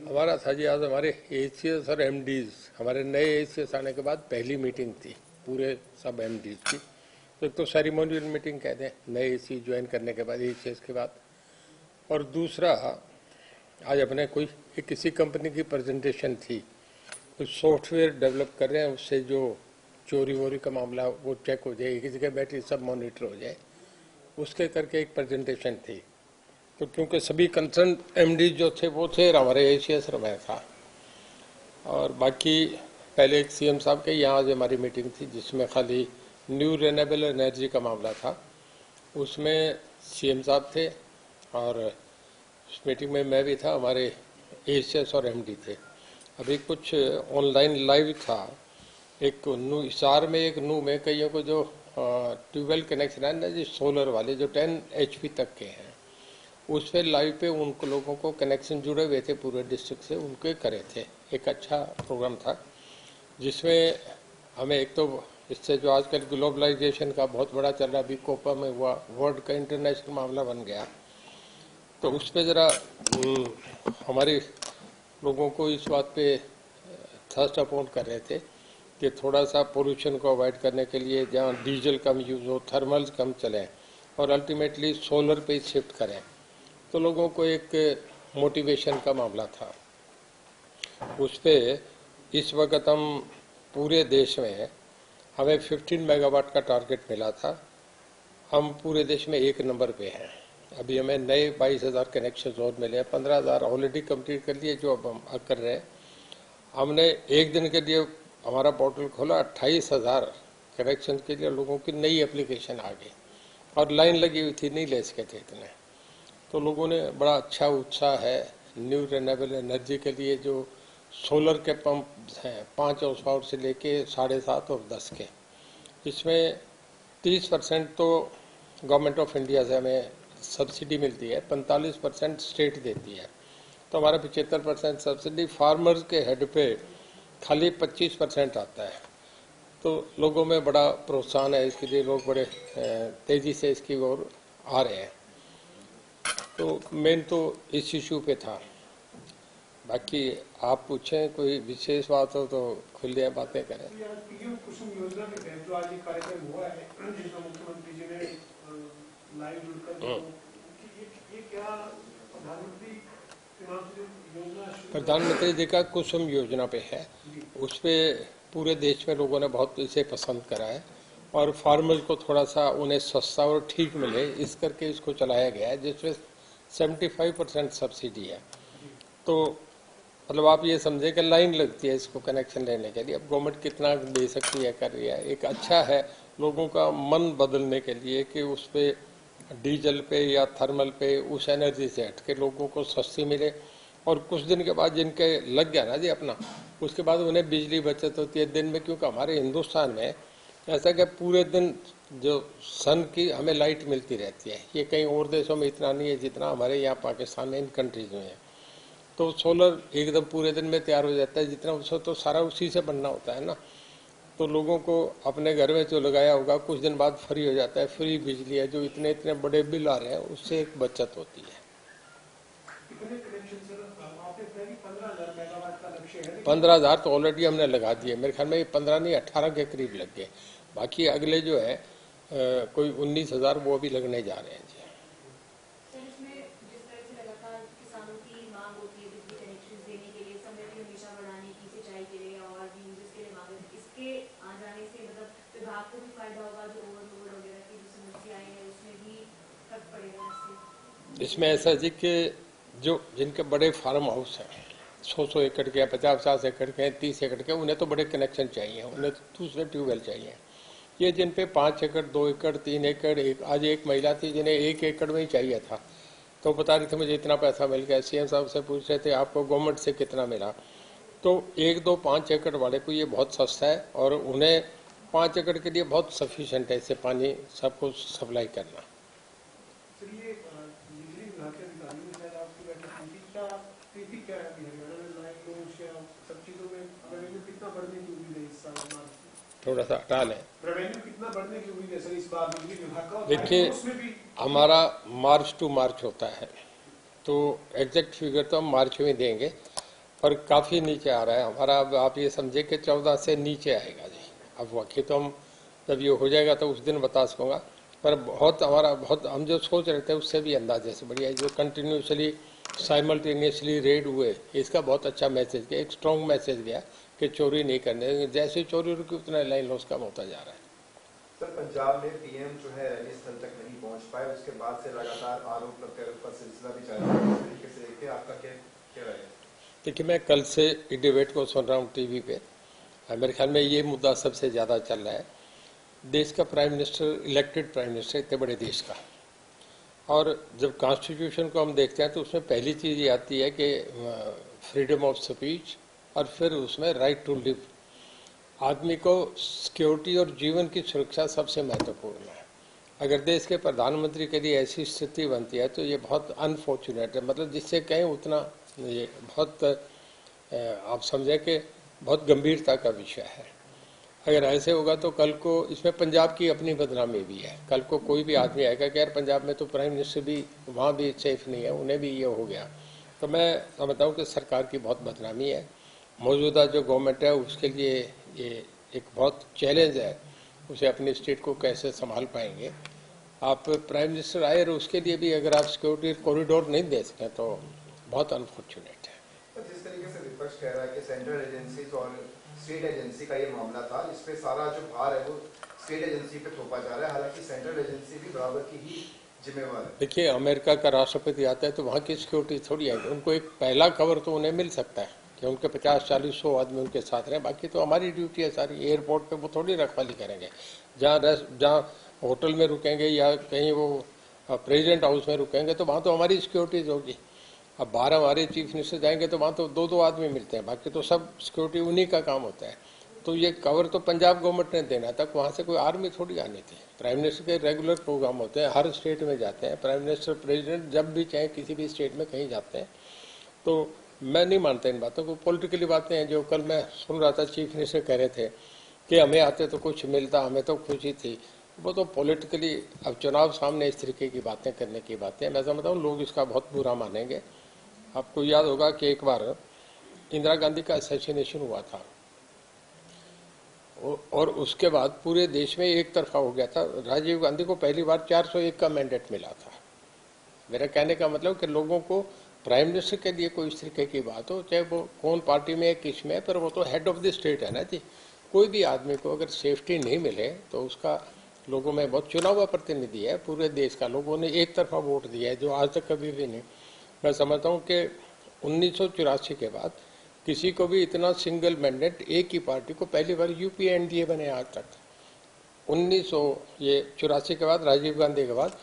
हमारा था जी, आज हमारे एसीएस और एमडीज, हमारे नए एसीएस आने के बाद पहली मीटिंग थी पूरे सब एमडीज की। तो एक तो सेरेमोनियल मीटिंग कहते हैं नए एसी ज्वाइन करने के बाद, एसीएस के बाद। और दूसरा, आज अपने कोई किसी कंपनी की प्रेजेंटेशन थी, कुछ सॉफ्टवेयर डेवलप कर रहे हैं, उससे जो चोरी वोरी का मामला वो चेक हो जाए, एक ही जगह बैठी सब मॉनिटर हो जाए, उसके करके एक प्रेजेंटेशन थी। तो क्योंकि सभी कंसर्न एमडी जो थे वो थे, हमारे एसीएस में था। और बाकी पहले एक सीएम साहब के यहाँ आज हमारी मीटिंग थी जिसमें खाली न्यू रिन्यूएबल एनर्जी का मामला था। उसमें सीएम साहब थे और उस मीटिंग में मैं भी था, हमारे एसीएस और एमडी थे। अभी कुछ ऑनलाइन लाइव था, एक नू हिसार में, एक नू में कईयों को जो ट्यूबवेल कनेक्शन है ना जी, सोलर वाले जो 10 HP तक के हैं, उस पर लाइव पे उन लोगों को कनेक्शन जुड़े हुए थे पूरे डिस्ट्रिक्ट से, उनके करे थे। एक अच्छा प्रोग्राम था जिसमें हमें एक तो इससे जो आजकल ग्लोबलाइजेशन का बहुत बड़ा चल रहा, अभी कोपा में हुआ, वर्ल्ड का इंटरनेशनल मामला बन गया, तो उस पर ज़रा हमारे लोगों को इस बात पे थर्स्ट अपॉन कर रहे थे कि थोड़ा सा पोल्यूशन को अवॉइड करने के लिए जहाँ डीजल कम यूज़ हो, थर्मल्स कम चलें और अल्टीमेटली सोलर पे शिफ्ट करें। तो लोगों को एक मोटिवेशन का मामला था। उस पर इस वक्त हम पूरे देश में, हमें 15 मेगावाट का टारगेट मिला था, हम पूरे देश में 1 नंबर पे हैं। अभी हमें नए 22,000 कनेक्शन और मिले हैं, 15,000 ऑलरेडी कंप्लीट कर लिए जो अब हम कर रहे हैं। हमने एक दिन के लिए हमारा पोर्टल खोला, 28,000 कनेक्शन के लिए लोगों की नई एप्लीकेशन आ गई और लाइन लगी हुई थी, नहीं ले सके थे इतने। तो लोगों ने बड़ा अच्छा उत्साह है न्यू रिन्यूएबल एनर्जी के लिए। जो सोलर के पंप हैं 5 हाउस पावर से लेके 7.5 और 10 के, इसमें 30% तो गवर्नमेंट ऑफ इंडिया से हमें सब्सिडी मिलती है, 45% स्टेट देती है। तो हमारा 75% सब्सिडी फार्मर्स के हेड पे खाली 25% आता है। तो लोगों में बड़ा प्रोत्साहन है इसके लिए, लोग बड़े तेजी से इसकी ओर आ रहे हैं। तो मेन तो इस इशू पे था। बाकी आप पूछें कोई विशेष बात हो तो खुले बातें करें। पीएम कुसुम योजना के तहत जो आज ये कार्यक्रम हुआ है, जिसमें मुख्यमंत्री जी ने लाइव जुड़कर, ये क्या प्रधानमंत्री जी का कुसुम योजना पे है, उस पे पूरे देश में लोगों ने बहुत इसे पसंद करा है और फार्मर्स को थोड़ा सा उन्हें सस्ता और ठीक मिले इस करके इसको चलाया गया है, जिसमें 75% सब्सिडी है। तो मतलब आप ये समझे कि लाइन लगती है इसको कनेक्शन लेने के लिए। अब गवर्नमेंट कितना दे सकती है, कर रही है, एक अच्छा है लोगों का मन बदलने के लिए कि उस पर डीजल पे या थर्मल पे उस एनर्जी से हट के लोगों को सस्ती मिले। और कुछ दिन के बाद जिनके लग गया ना जी अपना, उसके बाद उन्हें बिजली बचत होती है दिन में, क्योंकि हमारे हिंदुस्तान में ऐसा कि पूरे दिन जो सन की हमें लाइट मिलती रहती है, ये कहीं और देशों में इतना नहीं है जितना हमारे यहाँ पाकिस्तान में इन कंट्रीज में है। तो सोलर एकदम पूरे दिन में तैयार हो जाता है, जितना उसको तो सारा उसी से बनना होता है ना। तो लोगों को अपने घर में जो लगाया होगा कुछ दिन बाद फ्री हो जाता है, फ्री बिजली है। जो इतने इतने बड़े बिल आ रहे हैं उससे एक बचत होती है। 15,000 तो ऑलरेडी हमने लगा दिए, मेरे ख्याल में 15 नहीं 18 के करीब लग गए। बाकी अगले जो है कोई 19,000 वो भी लगने जा रहे हैं जी। इसमें ऐसा जी कि जो जिनके बड़े फार्म हाउस हैं 100 एकड़ के, 50 एकड़ के, 30 एकड़ के, उन्हें तो बड़े कनेक्शन चाहिए, उन्हें तो दूसरे ट्यूबवेल चाहिए। ये जिन पे 5 एकड़, 2 एकड़, 3 एकड़, आज एक महिला थी जिन्हें 1 एकड़ में ही चाहिए था, तो बता रही थी मुझे इतना पैसा मिल गया। सीएम साहब से पूछ रहे थे आपको गवर्नमेंट से कितना मिला। तो 1, 2, 5 एकड़ वाले को ये बहुत सस्ता है और उन्हें 5 एकड़ के लिए बहुत सफिशिएंट है इससे पानी सबको सप्लाई करना। थोड़ा सा हटा लें। कितना बढ़ने की उम्मीद है सर इस बार बिजली विभाग का? देखिए हमारा मार्च टू मार्च होता है, तो एग्जैक्ट फिगर तो हम मार्च में देंगे। और काफ़ी नीचे आ रहा है हमारा। अब आप ये समझे कि 14 से नीचे आएगा जी। अब बाकी तो हम जब ये हो जाएगा तो उस दिन बता सकूँगा, पर बहुत हमारा बहुत हम जो सोच रहे थे उससे भी अंदाजे से बढ़िया जो कंटिन्यूसली साइमल्टेनियसली रेड हुए, इसका बहुत अच्छा मैसेज गया, एक स्ट्रॉन्ग मैसेज गया कि चोरी नहीं करने। जैसे ही चोरी रुकी उतना लाइन लॉस कम होता जा रहा है। सर, पंजाब में पीएम जो है इस स्थल तक नहीं पहुंच पाए, उसके बाद से लगातार आरोप प्रत्यारोप का सिलसिला भी जारी है। इस तरीके से देखिए, आपका क्या राय है? देखिए, मैं कल से डिबेट को सुन रहा हूँ टीवी पे। मेरे ख्याल में ये मुद्दा सबसे ज़्यादा चल रहा है। देश का prime minister, elected prime minister इतने बड़े देश का, और जब कॉन्स्टिट्यूशन को हम देखते हैं तो उसमें पहली चीज़ ये आती है कि फ्रीडम ऑफ स्पीच, और फिर उसमें राइट टू लिव। आदमी को सिक्योरिटी और जीवन की सुरक्षा सबसे महत्वपूर्ण है। अगर देश के प्रधानमंत्री के लिए ऐसी स्थिति बनती है तो ये बहुत अनफॉर्चुनेट है। मतलब जिससे कहें उतना ये बहुत आप समझें कि बहुत गंभीरता का विषय है। अगर ऐसे होगा तो कल को इसमें पंजाब की अपनी बदनामी भी है। कल को कोई भी आदमी आएगा कि यार पंजाब में तो प्राइम मिनिस्टर भी वहाँ भी सेफ नहीं है, उन्हें भी ये हो गया। तो मैं समझता हूँ कि सरकार की बहुत बदनामी है। मौजूदा जो गवर्नमेंट है उसके लिए ये एक बहुत चैलेंज है, उसे अपनी स्टेट को कैसे संभाल पाएंगे। आप प्राइम मिनिस्टर आए और उसके लिए भी अगर आप सिक्योरिटी कॉरिडोर नहीं दे सकें तो बहुत अनफॉर्चुनेट है। तो जिस तरीके से विपक्ष कह रहा है कि सेंट्रल एजेंसी और स्टेट एजेंसी का ये मामला था, इस पे सारा जो भार है वो स्टेट एजेंसी पे थोपा जा रहा है, हालांकि सेंट्रल एजेंसी भी बराबर की ही जिम्मेवार है। देखिए, अमेरिका का राष्ट्रपति आता है तो वहाँ की सिक्योरिटी थोड़ी आएगी। उनको एक पहला कवर तो उन्हें मिल सकता है कि उनके 50-40-100 आदमी उनके साथ रहे। बाकी तो हमारी ड्यूटी है सारी। एयरपोर्ट पे वो थोड़ी रखवाली करेंगे। जहाँ होटल में रुकेंगे या कहीं वो प्रेसिडेंट हाउस में रुकेंगे तो वहाँ तो हमारी सिक्योरिटीज होगी। अब 12 हमारे चीफ मिनिस्टर जाएंगे तो वहाँ तो 2-2 आदमी मिलते हैं, बाकी तो सब सिक्योरिटी उन्हीं का काम होता है। तो ये कवर तो पंजाब गवर्नमेंट ने देना था, वहाँ से कोई आर्मी थोड़ी आनी थी। प्राइम मिनिस्टर के रेगुलर प्रोग्राम होते हैं, हर स्टेट में जाते हैं प्राइम मिनिस्टर, प्रेसिडेंट जब भी चाहे किसी भी स्टेट में कहीं जाते हैं। तो मैं नहीं मानता इन बातों को। पॉलिटिकली बातें हैं जो कल मैं सुन रहा था, चीफ मिनिस्टर कह रहे थे कि हमें आते तो कुछ मिलता, हमें तो खुशी थी। वो तो पॉलिटिकली, अब चुनाव सामने इस तरीके की बातें करने की बातें, मैं समझता हूँ लोग इसका बहुत बुरा मानेंगे। आपको याद होगा कि एक बार इंदिरा गांधी का असैसिनेशन हुआ था और उसके बाद पूरे देश में एक तरफा हो गया था। राजीव गांधी को पहली बार 401 का मैंडेट मिला था। मेरा कहने का मतलब कि लोगों को प्राइम मिनिस्टर के लिए कोई इस तरीके की बात हो, चाहे वो कौन पार्टी में है, किस में है, पर वो तो हेड ऑफ द स्टेट है ना जी। कोई भी आदमी को अगर सेफ्टी नहीं मिले तो उसका, लोगों में बहुत चुना हुआ प्रतिनिधि है पूरे देश का, लोगों ने एक तरफा वोट दिया है जो आज तक कभी भी नहीं। मैं समझता हूँ कि 1984 के बाद किसी को भी इतना सिंगल मैंडेट एक ही पार्टी को, पहली बार यूपीए एनडीए बने आज तक 1984 के बाद, राजीव गांधी के बाद,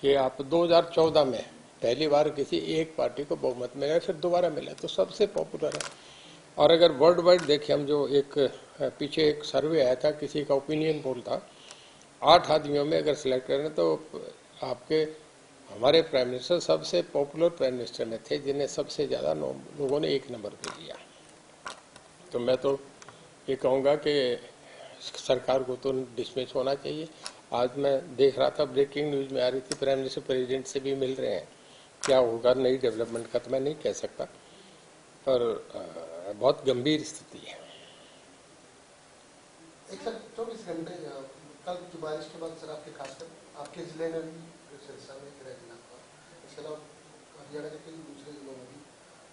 ये आप 2014 में पहली बार किसी एक पार्टी को बहुमत मिला, फिर दोबारा मिला, तो सबसे पॉपुलर है। और अगर वर्ल्ड वाइड देखें हम, जो एक पीछे एक सर्वे आया था, किसी का ओपिनियन पोल था, 8 आदमियों में अगर सिलेक्ट करें तो आपके हमारे प्राइम मिनिस्टर सबसे पॉपुलर प्राइम मिनिस्टर में थे, जिन्हें सबसे ज़्यादा लोगों ने 1 नंबर पे दिया। तो मैं तो ये कहूँगा कि सरकार को तो डिसमिस होना चाहिए। आज मैं देख रहा था, ब्रेकिंग न्यूज़ में आ रही थी, प्राइम मिनिस्टर प्रेसिडेंट से भी मिल रहे हैं। क्या होगा नई डेवलपमेंट का तो मैं नहीं कह सकता, पर बहुत गंभीर स्थिति है। एक सर 24 घंटे कल की बारिश के बाद सर आपके खासकर आपके जिले में भी सिरसा में जिला हुआ, इसके अलावा हरियाणा के कई दूसरे जिलों में भी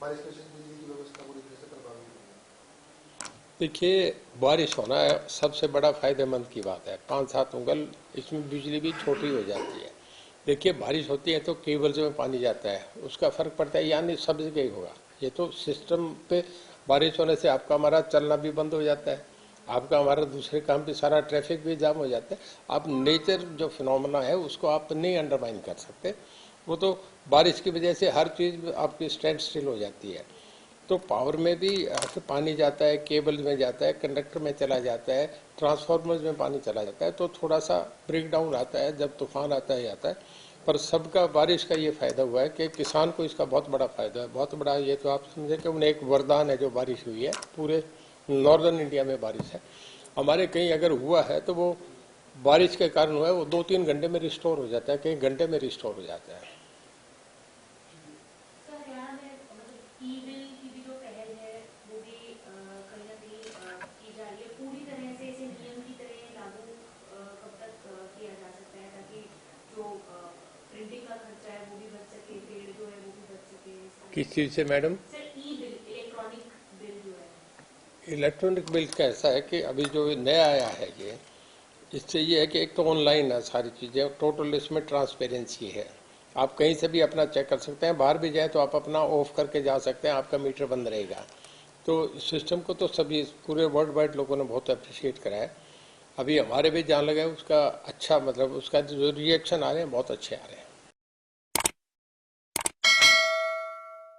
बारिश के से बिजली की व्यवस्था बुरी तरह से प्रभावित हुई है। देखिए, बारिश होना है सबसे बड़ा फायदेमंद की बात है। 5-7 उंगल इसमें बिजली भी छोटी हो जाती है। देखिए, बारिश होती है तो केबल्स में पानी जाता है, उसका फर्क पड़ता है, यानी सब जगह ही होगा। ये तो सिस्टम पे बारिश होने से आपका हमारा चलना भी बंद हो जाता है, आपका हमारा दूसरे काम भी, सारा ट्रैफिक भी जाम हो जाता है। आप नेचर जो फिनोमेना है उसको आप नहीं अंडरमाइन कर सकते। वो तो बारिश की वजह से हर चीज़ आपकी स्टैंड स्टिल हो जाती है। तो पावर में भी पानी जाता है, केबल में जाता है, कंडक्टर में चला जाता है, ट्रांसफार्मर्स में पानी चला जाता है, तो थोड़ा सा ब्रेक डाउन आता है जब तूफान आता है। पर सबका बारिश का ये फायदा हुआ है कि किसान को इसका बहुत बड़ा फायदा है, बहुत बड़ा। ये तो आप समझे कि उन्हें एक वरदान है जो बारिश हुई है। पूरे नॉर्दर्न इंडिया में बारिश है। हमारे कहीं अगर हुआ है तो वो बारिश के कारण हुआ है, वो 2-3 घंटे में रिस्टोर हो जाता है, कहीं घंटे में रिस्टोर हो जाता है। खर्चा है वो भी बच सके, बिल जो है वो भी बच सके। किस चीज से मैडम? सर ई बिल, इलेक्ट्रॉनिक बिल जो है। इलेक्ट्रॉनिक बिल का ऐसा है कि अभी जो नया आया है ये, इससे ये है कि एक तो ऑनलाइन है सारी चीज़ें, टोटल इसमें ट्रांसपेरेंसी है, आप कहीं से भी अपना चेक कर सकते हैं, बाहर भी जाए तो आप अपना ऑफ करके जा सकते हैं, आपका मीटर बंद रहेगा। तो सिस्टम को तो सभी पूरे वर्ल्ड वाइड लोगों ने बहुत अप्रिशिएट करा है। अभी हमारे भी जहाँ लगा है उसका अच्छा, मतलब उसका जो रिएक्शन आ रहे हैं बहुत अच्छे आ रहे हैं।